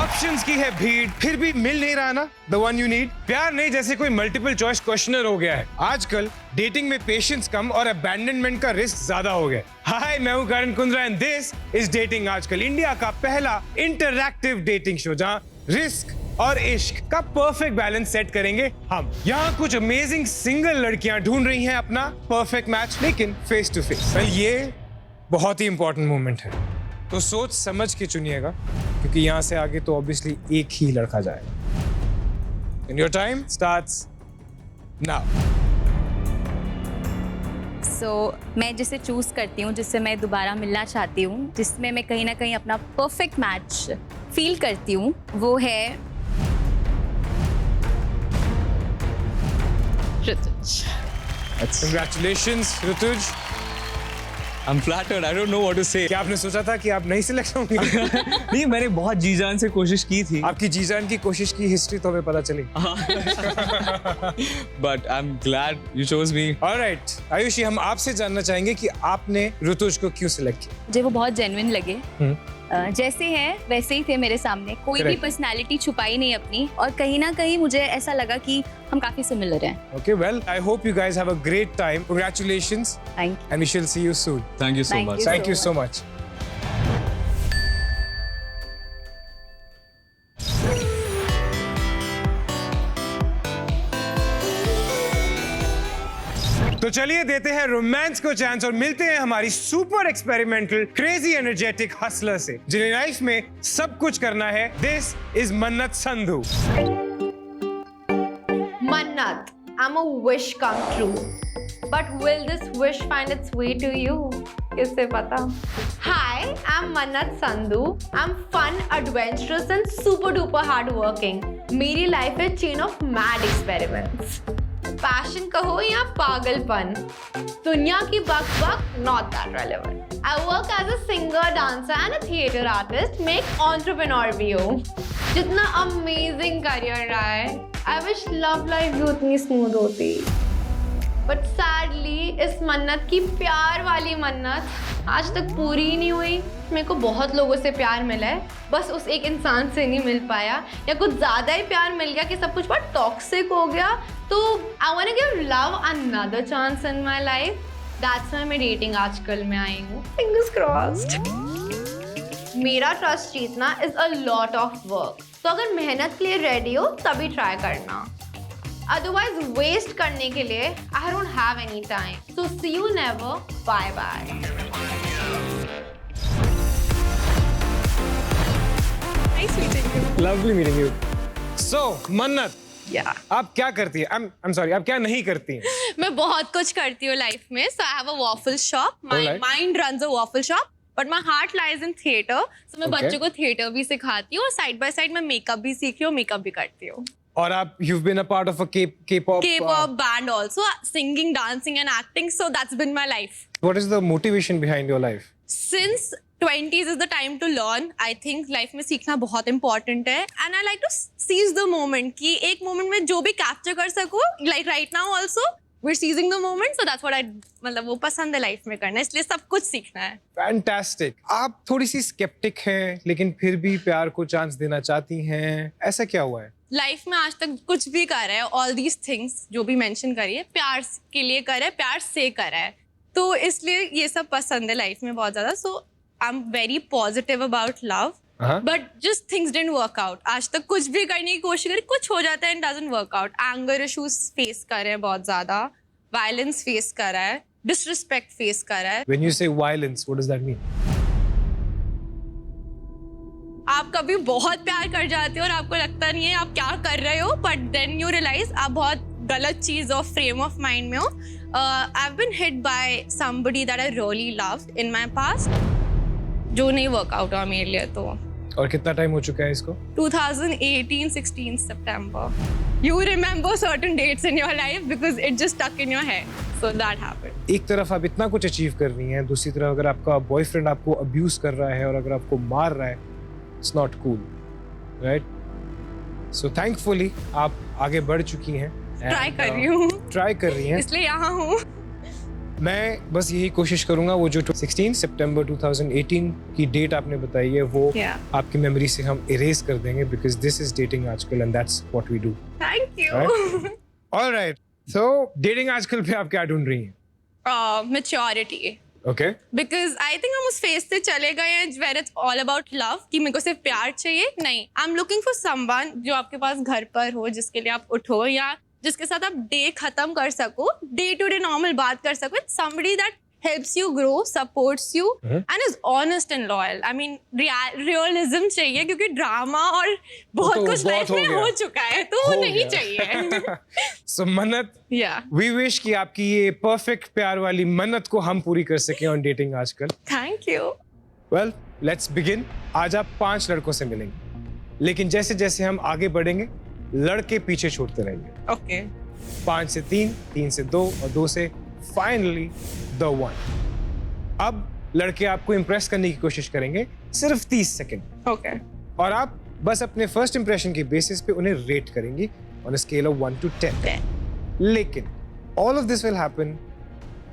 Options की है भीड़, फिर भी मिल नहीं रहा ना द वन यू नीड। प्यार नहीं जैसे कोई मल्टीपल चॉइस क्वेश्चनर हो गया है। आजकल डेटिंग में पेशेंस कम और अबैंडनमेंट का रिस्क ज्यादा हो गया। हाय, मैं हूं Karan Kundrra and this is dating Aajkal, India का पहला इंटरैक्टिव डेटिंग शो जहां रिस्क और इश्क का परफेक्ट बैलेंस सेट करेंगे हम। यहाँ कुछ अमेजिंग सिंगल लड़कियां ढूंढ रही हैं अपना परफेक्ट मैच, लेकिन फेस टू फेस। वेल, ये बहुत ही इंपॉर्टेंट मोमेंट है, तो सोच समझ के चुनिएगा, क्योंकि यहाँ से आगे तो ऑब्वियसली एक ही लड़का जाएगा। And your time starts now. मैं जिसे चूज करती हूँ, जिससे मैं दोबारा मिलना चाहती हूँ, जिसमें मैं कहीं ना कहीं अपना परफेक्ट मैच फील करती हूँ, वो है Rituj. Congratulations, Rituj. I'm flattered. I don't know what to say. क्या आपने सोचा था कि आप नहीं सिलेक्ट होंगे? नहीं, मैंने बहुत जी जान से कोशिश की थी. आपकी जी जान की कोशिश की हिस्ट्री तो हमें पता चली। But I'm glad you chose me. Alright, Ayushi, हम आपसे जानना चाहेंगे कि आपने ऋतुज को क्यों सिलेक्ट किया? मुझे वो बहुत जेन्युइन लगे। जैसे हैं वैसे ही थे मेरे सामने, कोई भी पर्सनालिटी छुपाई नहीं अपनी, और कहीं ना कहीं मुझे ऐसा लगा कि हम काफी सिमिलर हैं। Okay, well, I hope you guys have a great time. Congratulations. Thank you. And we shall see you soon. Thank you so Thank much. you. Thank you so much. तो चलिए देते हैं रोमांस को chance और मिलते हैं हमारी super experimental crazy energetic Hustler से, जिन्हें लाइफ में सब कुछ करना है। दिस इज मन्नत Sandhu. Mannat, I'm a wish come true. But will this wish find its way to you? किससे पता? Hi, I'm Mannat Sandhu. I'm fun, adventurous and super duper hardworking. मेरी life है chain of mad experiments. Passion कहो या पागलपन, दुनिया की बक not that relevant. I work as a singer, dancer and a theatre artist. मैं एक entrepreneur भी हूँ। जितना amazing career रहा है, I wish love life भी उतनी smooth होती। But sadly, इस मन्नत की प्यार वाली मन्नत आज तक पूरी ही नहीं हुई। मेरे को बहुत लोगों से प्यार मिला है, बस उस एक इंसान से नहीं मिल पाया, या कुछ ज़्यादा ही प्यार मिल गया कि सब कुछ बहुत टॉक्सिक हो गया। तो I wanna give love another chance in my life. That's why मैं डेटिंग आजकल में आई हूँ। Fingers crossed. मेरा ट्रस्ट जीतना is a lot of work. तो अगर मेहनत के लिए रेडी हो तभी ट्राई करना, अदरवाइज वेस्ट करने के लिए I don't have any time. So see you never. Bye bye. Nice meeting you. Lovely meeting you. So, मन्नत, Yeah. आप क्या करती है? I'm sorry, आप क्या नहीं करती हैं? मैं बहुत कुछ करती हूँ लाइफ में। So I have a waffle shop. My Alright. mind runs a waffle shop, but my heart lies in theatre. So मैं Okay. बच्चों को theatre भी सिखाती हूँ और साइड बाय साइड मैं मेकअप भी सीख रही हूँ, मेकअप भी करती हूँ। और आप you've been a part of a K-pop K-pop band also, singing, dancing and acting. So that's been my life. What is the motivation behind your life? Since 20s is the time to learn. I think life में सीखना बहुत important है, and I like to seize the moment कि एक moment में जो भी capture कर सकूँ, like right now also we're seizing the moment, so that's what I मतलब वो पसंद है life में करना, इसलिए सब कुछ सीखना है। Fantastic. आप थोड़ी सी skeptic हैं, लेकिन फिर भी प्यार को चांस देना चाहती हैं, ऐसा क्या हुआ है? लाइफ में आज तक कुछ भी करा है, ऑल दीज थिंग्स जो भी मेंशन करी है, प्यार के लिए करा है, प्यार से करा है, तो इसलिए ये सब पसंद है लाइफ में बहुत ज्यादा। So I am very positive about love, but just things didn't work out. आज तक कुछ भी करने की कोशिश करी, कुछ हो जाता है and doesn't work out. Anger issues face कर रहे हैं बहुत ज्यादा, वायलेंस फेस कर रहा है, डिसरिस्पेक्ट फेस कर रहा है। When you say violence, what does that mean? आप कभी बहुत प्यार कर जाते हो और आपको लगता नहीं है आप क्या कर रहे हो, बट देन यू रियलाइज आप बहुत गलत चीज और फ्रेम ऑफ माइंड में हो। I have been hit by somebody that I really loved in my past, जो नहीं वर्कआउट हुआ मेरे लिए। तो और कितना टाइम हो चुका है इसको? 2018-16 September. You remember certain dates in your life because it just stuck in your head. So that happened. एक तरफ आप इतना कुछ अचीव कर रही हैं, दूसरी तरफ अगर आपका बॉयफ्रेंड आपको अब्यूज कर रहा है और अगर आपको मार रहा है, it's not cool, right? So thankfully आप आगे बढ़ चुकी हैं। ट्राई कर रही हूँ, ट्राई कर रही हैं, इसलिए यहाँ हूँ। मैं बस यही कोशिश करूंगा वो जो 16 सितंबर 2018 की डेट आपने बताई है वो Yeah. आपकी मेमोरी से हम इरेज कर देंगे बिकॉज दिस इज डेटिंग आजकल and that's what we do. Thank you. Alright, so dating आजकल पे आप क्या ढूंढ रही हैं? Maturity, okay because I think हम उस फेज से चले गए हैं where it's all about love कि मेरे को सिर्फ प्यार चाहिए। नहीं, I am looking for someone जो आपके पास घर पर हो, जिसके लिए आप उठो या जिसके साथ आप डे खत्म कर सको, डे टू डे नॉर्मल बात कर सको। It's somebody that helps you grow, supports you and is honest and loyal. I mean realism चाहिए क्योंकि ड्रामा और बहुत तो कुछ लाइफ बहुत में हो गया। हो चुका है, तो हो वो नहीं गया। चाहिए। सो मन्नत, या वी विश कि आपकी ये परफेक्ट प्यार वाली मन्नत को हम पूरी कर सकें ऑन डेटिंग आजकल। Thank you. Well, let's begin. आज आप 5 लड़कों से मिलेंगे, लेकिन जैसे जैसे हम आगे बढ़ेंगे लड़के पीछे छूटते रहेंगे। ओके 5 से 3, 3 से 2 और 2 से फाइनली द 1। अब लड़के आपको इंप्रेस करने की कोशिश करेंगे सिर्फ 30 सेकंड, ओके और आप बस अपने फर्स्ट इंप्रेशन के बेसिस पे उन्हें रेट करेंगी on a scale of 1 to 10। लेकिन all of this will happen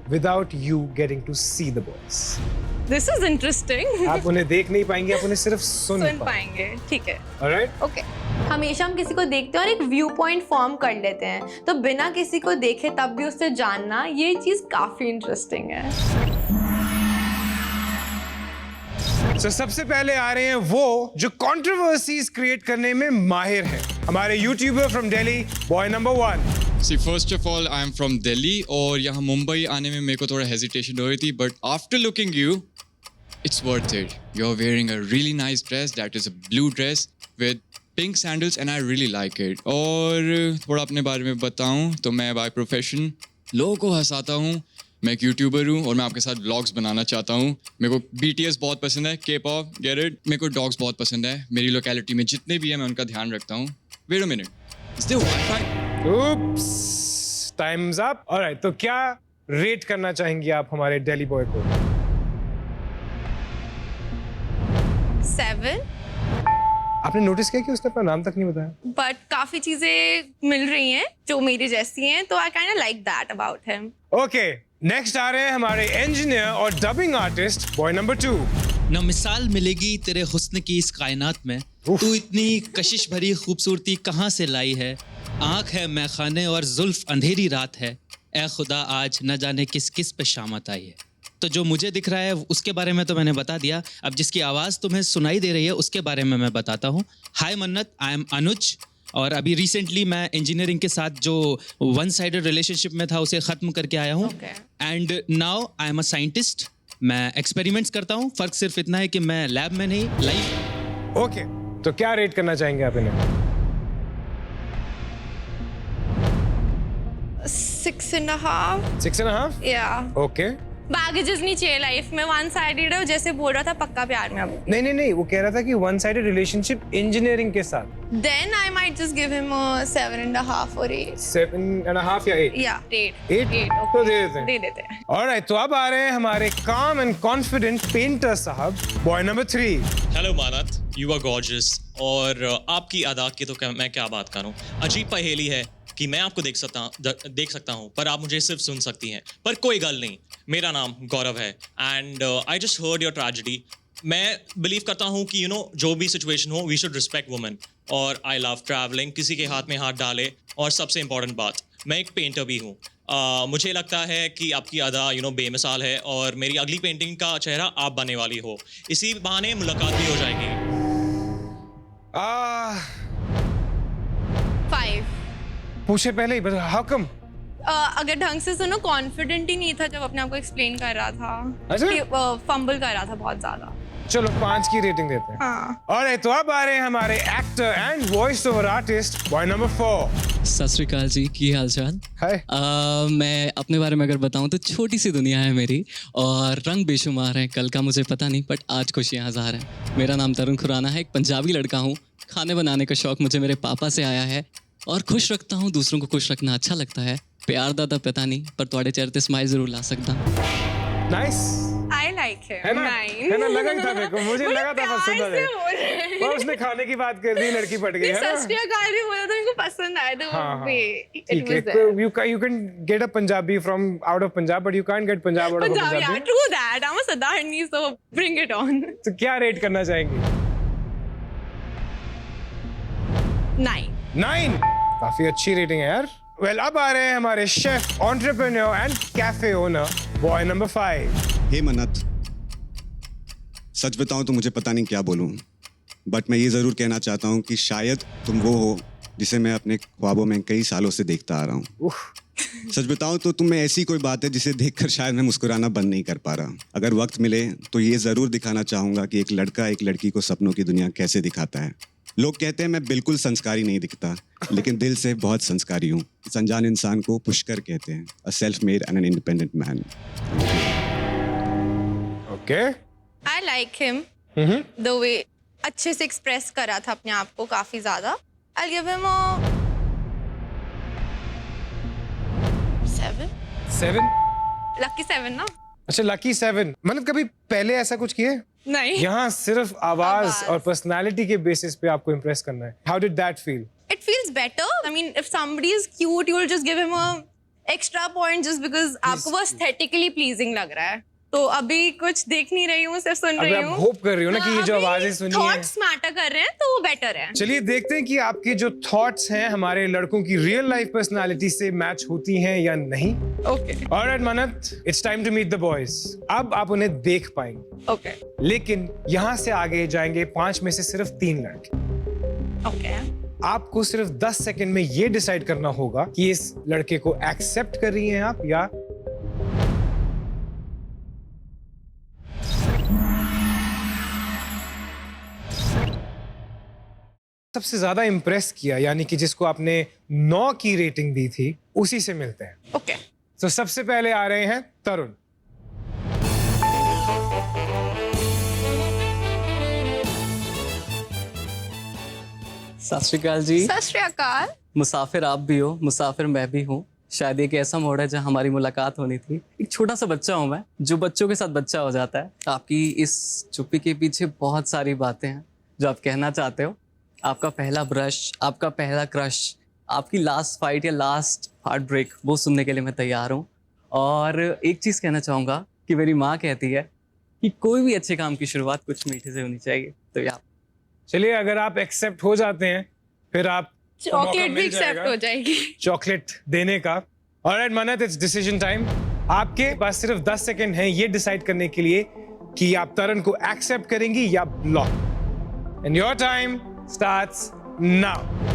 without you getting to see the boys. This is interesting. आप उन्हें देख नहीं पाएंगे, आप उन्हें सिर्फ सुन सुन पाएंगे। पाएंगे, ठीक है। ऑलराइट? ओके हमेशा हम किसी को देखते हैं और एक व्यू पॉइंट फॉर्म कर लेते हैं, तो बिना किसी को देखे तब भी उससे जानना, ये चीज काफी इंटरेस्टिंग है। So, सबसे पहले आ रहे हैं वो जो कंट्रोवर्सीज क्रिएट करने में माहिर हैं, हमारे YouTuber from Delhi, boy number 1। See, first of all, I am from Delhi और यहाँ मुंबई आने में मेरे को थोड़ा hesitation हो रही थी, but after looking you, it's worth it. You're wearing a really nice dress, that is a blue dress with pink sandals and I really like it. और थोड़ा अपने बारे में बताऊँ तो मैं by profession लोगों को हंसाता हूँ, मैं एक यूट्यूबर हूँ और मैं आपके साथ व्लॉग्स बनाना चाहता हूँ। मेरे को BTS बहुत पसंद है, K-pop, get it? मेरे को डॉग्स बहुत पसंद है, मेरी लोकेलिटी में जितने भी हैं मैं उनका ध्यान रखता हूँ। Wait a minute, is there Wi-Fi? Oops, time's up. Alright, तो क्या रेट करना चाहेंगी आप हमारे दिल्ली बॉय को? 7, आपने नोटिस किया कि उसने अपना नाम तक नहीं बताया? बट काफी चीजें मिल रही हैं जो मेरी जैसी हैं, तो I kind of like that about him. Okay, next आ रहे हैं हमारे इंजीनियर और डबिंग आर्टिस्ट, बॉय नंबर 2। न मिसाल मिलेगी तेरे हुस्न की इस कायनात में, तू इतनी कशिश भरी खूबसूरती कहाँ से लाई है। आँख है मैखाने और जुल्फ अंधेरी रात है, ए खुदा आज न जाने किस किस पे शामत आई है। तो जो मुझे दिख रहा है उसके बारे में तो मैंने बता दिया, अब जिसकी आवाज़ तुम्हें सुनाई दे रही है उसके बारे में मैं बताता हूँ। हाय मन्नत, आई एम अनुज, और अभी रिसेंटली मैं इंजीनियरिंग के साथ जो वन साइडेड रिलेशनशिप में था उसे ख़त्म करके आया हूँ। Okay. And now I am a scientist, मैं एक्सपेरिमेंट्स करता हूँ। फ़र्क सिर्फ इतना है कि मैं लैब में नहीं, लाइव। ओके, तो क्या रेट करना चाहेंगे आप इन्हें? 6.5। 6.5? या ओके। बैगेजेस नहीं चाहिए लाइफ में, वन साइडेड है, जैसे बोल रहा था पक्का प्यार में। अब नहीं नहीं नहीं, वो कह रहा था कि वन साइडेड रिलेशनशिप इंजीनियरिंग के साथ। Then I might just give him 7.5 और 8। 7.5 या 8? या 8। 8 तो दे देते हैं। दे देते हैं। ऑलराइट, तो अब आ रहे हैं हमारे काम एंड कॉन्फिडेंट पेंटर साहब, बॉय नंबर 3। हेलो मानत, यू आर गॉर्जियस। और आपकी अदा की तो मैं क्या बात करूं। अजीब पहेली है कि मैं आपको देख सकता हूं पर आप मुझे सिर्फ सुन सकती हैं। पर कोई गल नहीं, मेरा नाम गौरव है and I just heard your tragedy. मैं बिलीव करता हूं कि जो भी सिचुएशन हो वी शुड रिस्पेक्ट वुमेन। और आई लव ट्रैवलिंग, किसी के हाथ में हाथ डाले। और सबसे इंपॉर्टेंट बात, मैं एक पेंटर भी हूँ। मुझे लगता है कि आपकी अदा बेमिसाल है और मेरी अगली पेंटिंग का चेहरा आप बनने वाली हो। इसी बहाने मुलाकात भी हो जाएगी। 5। पूछे पहले ही, बट हाउ कम? अगर ढंग से सुनो, कॉन्फिडेंट ही नहीं था जब अपने आप को एक्सप्लेन कर रहा था। अच्छा? फंबल कर रहा था बहुत ज्यादा। चलो 5 की रेटिंग देते हैं। हाँ। ऑलराइट, तो अब आ रहे हैं हमारे actor and voice over artist, boy number 4। सत श्री अकाल जी, की हाल चाल? हाय। मैं अपने बारे में अगर बताऊं तो छोटी सी दुनिया है मेरी और रंग बेशुमार हैं। कल का मुझे पता नहीं बट आज खुशियां हजार हैं। मेरा नाम तरुण खुराना है, एक पंजाबी लड़का हूँ। खाने बनाने का शौक मुझे मेरे पापा से आया है और खुश रखता हूँ, दूसरों को खुश रखना अच्छा लगता है। प्यार दा पता नहीं पर थोड़े चेहरे ते स्माइल जरूर ला सकता। Nice. I like like him. है ना? 9. है ना? लगा था मेरे को, मुझे लगा था पसंद आ प्यार से जाएगा। बोल रहे हैं। और उसने खाने की बात कर दी, लड़की पट गई, है सत ना? श्री अकाल भी बोला तो इनको पसंद आया तो हाँ, हाँ। it ठीक was है, there. तो you can get a Punjabi from out of Punjab, but you can't get Punjab out of Punjab, yeah, Punjabi. true that. I'm a Sadarni, so bring it on. तो क्या rate करना चाहेंगे? 9. 9. काफी अच्छी rating है यार। Well, अब आ रहे हैं हमारे chef, entrepreneur and cafe owner, boy number 5। हे मन्नत, सच बताऊं तो मुझे पता नहीं क्या बोलूं, बट मैं ये ज़रूर कहना चाहता हूं कि शायद तुम वो हो जिसे मैं अपने ख्वाबों में कई सालों से देखता आ रहा हूं। सच बताऊं तो तुम में ऐसी कोई बात है जिसे देखकर शायद मैं मुस्कुराना बंद नहीं कर पा रहा। अगर वक्त मिले तो ये ज़रूर दिखाना चाहूँगा कि एक लड़का एक लड़की को सपनों की दुनिया कैसे दिखाता है। लोग कहते हैं मैं बिल्कुल संस्कारी नहीं दिखता, लेकिन दिल से बहुत संस्कारी हूँ। इस अनजान इंसान को पुष्कर कहते हैं, a self made and an independent man. Okay. I like him. The way अच्छे से एक्सप्रेस करा था अपने आप को काफी ज्यादा। I'll give him a 7. 7। Lucky 7 ना? अच्छा, लकी 7। मतलब कभी पहले ऐसा कुछ किए? नहीं। यहाँ सिर्फ आवाज आवाज। और पर्सनालिटी के बेसिस पे आपको इम्प्रेस करना है। How did that feel? It feels better. I mean, if somebody is cute, you'll just give him a extra point just because आपको वो aesthetically pleasing लग रहा है। तो अभी कुछ देख नहीं रही हूँ, सिर्फ सुन अभी रही आप हूँ। होप कर रही हो ना कि ये जो आवाजें सुनी हैं, थॉट्स मैटर कर रहे हैं तो वो बेटर है। चलिए देखते हैं कि आपके जो थॉट्स हैं हमारे लड़कों की रियल लाइफ पर्सनालिटी से मैच होती हैं या नहीं। Okay alright Mannat, it's time to meet the boys. अब आप उन्हें देख पाएंगे, ओके लेकिन यहाँ से आगे जाएंगे 5 में से सिर्फ 3 लड़के। ओके आपको सिर्फ 10 सेकंड में ये डिसाइड करना होगा कि इस लड़के को एक्सेप्ट कर रही हैं आप या सबसे ज्यादा इंप्रेस किया, यानी कि जिसको आपने 9 की रेटिंग दी थी, उसी से मिलते हैं। ओके तो सबसे पहले आ रहे हैं तरुण। सत श्री अकाल जी। सत श्री अकाल। मुसाफिर आप भी हो, मुसाफिर मैं भी हूँ। शायद एक ऐसा मोड़ है जहाँ हमारी मुलाकात होनी थी। एक छोटा सा बच्चा हूँ मैं, जो बच्चों के साथ बच्चा हो जाता है। आपकी इस चुप्पी के पीछे बहुत सारी बातें हैं जो आप कहना चाहते हो। आपका पहला ब्रश, आपका पहला क्रश, आपकी लास्ट फाइट या लास्ट हार्ट ब्रेक, वो सुनने के लिए मैं तैयार हूँ। और एक चीज़ कहना चाहूँगा कि मेरी माँ कहती है कि कोई भी अच्छे काम की शुरुआत कुछ मीठे से होनी चाहिए। तो या चलिए, अगर आप एक्सेप्ट हो जाते हैं फिर आप चॉकलेट भी एक्सेप्ट हो जाएगी। चॉकलेट देने का। Alright Mannat, it's decision time. आपके पास सिर्फ 10 सेकंड हैं ये डिसाइड करने के लिए कि आप तरुण को एक्सेप्ट करेंगी या block. And your time starts now.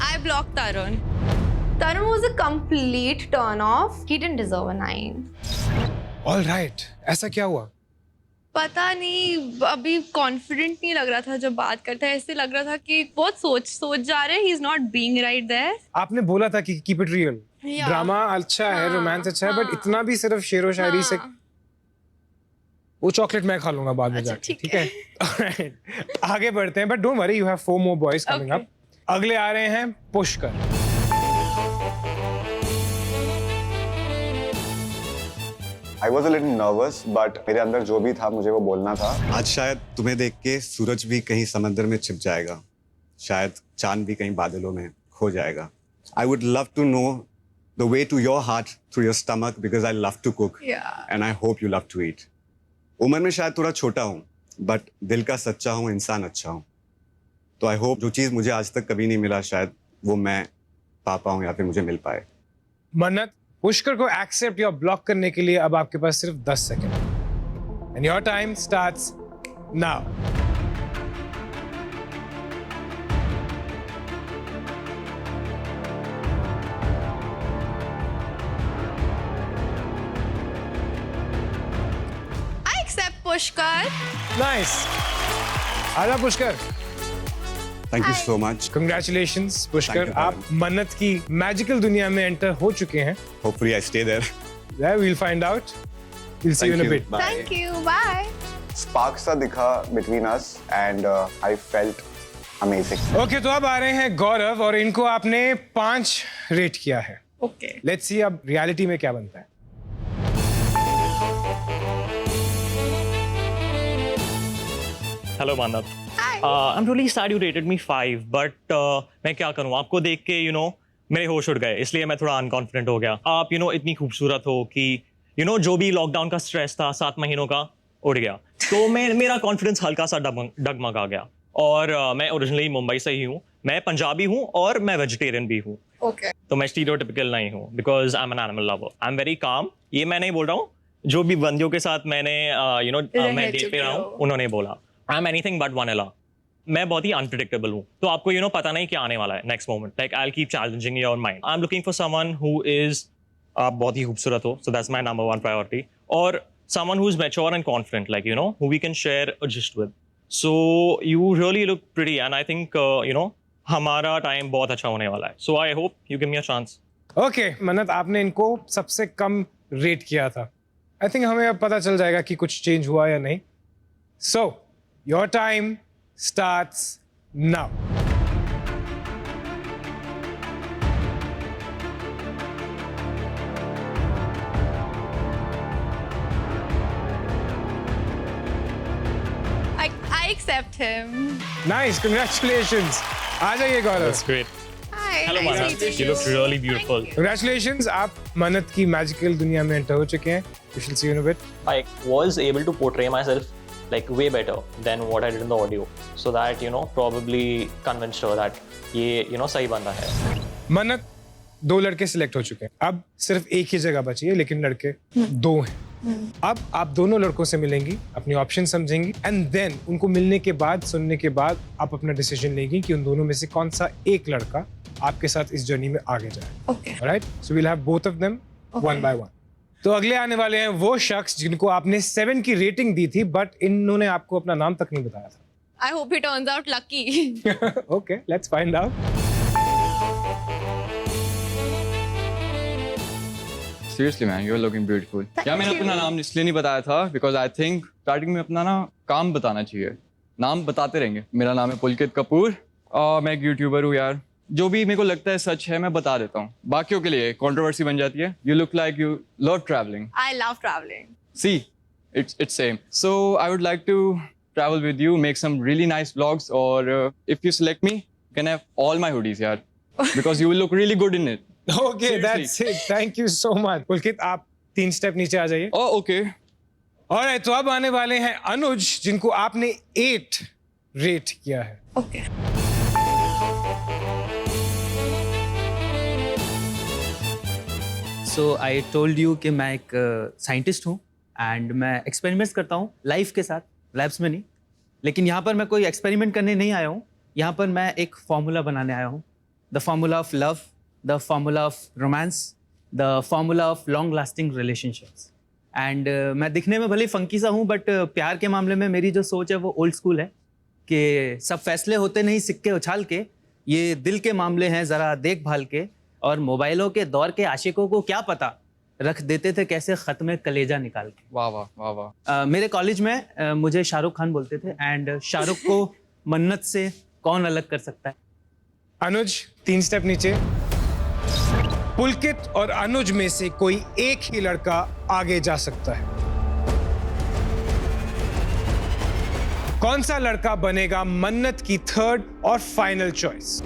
I blocked Tarun. Tarun was a complete turn off. He didn't deserve a 9. Alright, ऐसा क्या हुआ? पता नहीं, अभी कॉन्फिडेंट नहीं लग रहा था जब बात करता है। ऐसे लग रहा था कि बहुत सोच जा रहे हैं। He is not being right there. आपने बोला था कि keep it real. Yeah. Drama अच्छा है, हाँ, रोमांस अच्छा है, बट हाँ। इतना भी सिर्फ शेरो शायरी से। हाँ। वो चॉकलेट मैं खा लूंगा बाद में अच्छा, जाके, ठीक ठीक है? Alright, आगे बढ़ते हैं, but don't worry, you have 4 more boys coming Okay. Up. अगले आ रहे हैं Pushkar. I was a little nervous, but मेरे अंदर जो भी था मुझे वो बोलना था। आज शायद तुम्हें देख के सूरज भी कहीं समंदर में छिप जाएगा, शायद चांद भी कहीं बादलों में खो जाएगा। I would love to know the way to your heart through your stomach because I love to cook Yeah. and I hope you love to eat. उम्र में शायद थोड़ा छोटा हूँ, but दिल का सच्चा हूँ, इंसान अच्छा हूँ। तो I hope जो चीज़ मुझे आज तक कभी नहीं मिला, शायद वो मैं पा पाऊँ या फिर मुझे मिल पाए। मन्नत, पुष्कर को एक्सेप्ट या ब्लॉक करने के लिए अब आपके पास सिर्फ 10 second. And your time starts now. I accept Pushkar. Nice, आजा Pushkar. Thank you so much. Congratulations Pushkar, Thank you, आप मन्नत की मैजिकल दुनिया में एंटर हो चुके हैं। Hopefully I stay there. Yeah, we'll find out. We'll see you in a bit. Bye. Thank you. Bye. Spark सा दिखा between us and I felt amazing. Okay, तो अब आ रहे हैं गौरव और इनको आपने 5 रेट किया है। ओके लेट्स सी अब रियलिटी में क्या बनता है। Hello Manav, I am really sad you rated me 5 but मैं क्या करूं, आपको देख के मेरे होश उड़ गए, इसलिए मैं थोड़ा अनकॉन्फिडेंट हो गया। आप इतनी खूबसूरत हो कि जो भी लॉकडाउन का स्ट्रेस था 7 महीनों का उड़ गया, तो मेरा कॉन्फिडेंस हल्का सा डगमगा गया। और मैं ओरिजिनली मुंबई से ही हूँ, मैं पंजाबी हूँ और मैं वेजिटेरियन भी हूँ। ओके तो मैं स्टीरियोटिपिकल नहीं हूँ because I am an animal lover. I am very calm. ये मैं नहीं बोल रहा हूँ, जो भी बंदियों के साथ मैंने मैं डेट पे रहा हूँ उन्होंने बोला I am anything but vanilla. मैं बहुत ही अनप्रिडिक्टेबल हूँ, तो आपको पता नहीं क्या आने वाला है next moment. Like I will keep challenging your mind. I am looking for someone who is, आप बहुत ही खूबसूरत हो, so that's my number 1 priority. और someone who is mature and confident, like who we can share a gist with. So you really look pretty and I think हमारा time बहुत अच्छा होने वाला है। So I hope you give me a chance. Okay मन्नत, आपने इनको सबसे कम रेट किया था। आई थिंक हमें अब पता चल जाएगा कि कुछ चेंज हुआ या नहीं। So your time starts now. I accept him. Nice, congratulations. आ जाइए Gaurav. That's great. Hi. Hello, nice Manav. meeting You look really beautiful. Congratulations, आप मन्नत की मैजिकल दुनिया में एंटर हो चुके हैं। We shall see you in a bit. I was able to portray myself like way better than what I did in the audio, so that probably convinced her that ये सही बंदा है। मन्नत, 2 लड़के सिलेक्ट हो चुके हैं, अब सिर्फ एक ही जगह बची है, लेकिन लड़के 2 हैं। अब आप दोनों लड़कों से मिलेंगी, अपनी ऑप्शन समझेंगी एंड देन उनको मिलने के बाद, सुनने के बाद आप अपना डिसीजन लेंगी कि उन दोनों में से कौन सा एक लड़का आपके साथ इस जर्नी में आगे जाए। Okay. Right, so we'll have both of them one by one. तो अगले आने वाले हैं वो शख्स जिनको आपने 7 की रेटिंग दी थी, बट इन्होंने आपको अपना नाम तक नहीं बताया था। I hope he turns out lucky. Okay, let's find out. Seriously man, you're looking beautiful. क्या मैंने अपना नाम इसलिए नहीं बताया था because I think starting में अपना काम बताना चाहिए। नाम बताते रहेंगे। मेरा नाम है पुलकित कपूर और मैं एक यूट्यूबर हूँ यार। जो भी मेरे को लगता है सच है मैं बता देता हूँ, बाकियों के लिए कंट्रोवर्सी बन जाती है। You look like you love traveling. I love traveling. See, it's same. So I would like to travel with you, make some really nice vlogs, or if you select me, you can have all my hoodies, yaar, because you will look really good in it. Okay, Seriously. that's it. Thank you so much. पुलकित, आप 3 step नीचे आ जाइए। Oh, okay. Alright, तो अब आने वाले हैं अनुज, जिनको आपने 8 रेट किया है। Okay. So I told you कि मैं एक साइंटिस्ट हूँ एंड मैं एक्सपेरिमेंट्स करता हूँ लाइफ के साथ, लैब्स में नहीं। लेकिन यहाँ पर मैं कोई एक्सपेरिमेंट करने नहीं आया हूँ, यहाँ पर मैं एक फार्मूला बनाने आया हूँ। The formula of love, the formula of romance, the formula of long lasting relationships. And मैं दिखने में भले फंकी सा हूँ, बट प्यार के मामले में मेरी जो सोच है वो ओल्ड स्कूल है कि सब फैसले होते नहीं सिक्के उछाल के, ये दिल के मामले हैं ज़रा देखभाल के। और मोबाइलों के दौर के आशिकों को क्या पता रख देते थे कैसे खत में कलेजा निकाल के। वाह वाह वाह वाह। मेरे कॉलेज में मुझे शाहरुख खान बोलते थे एंड शाहरुख को मन्नत से कौन अलग कर सकता है। अनुज, 3 स्टेप नीचे। पुलकित और अनुज में से कोई एक ही लड़का आगे जा सकता है। कौन सा लड़का बनेगा मन्नत की 3rd और फाइनल चॉइस?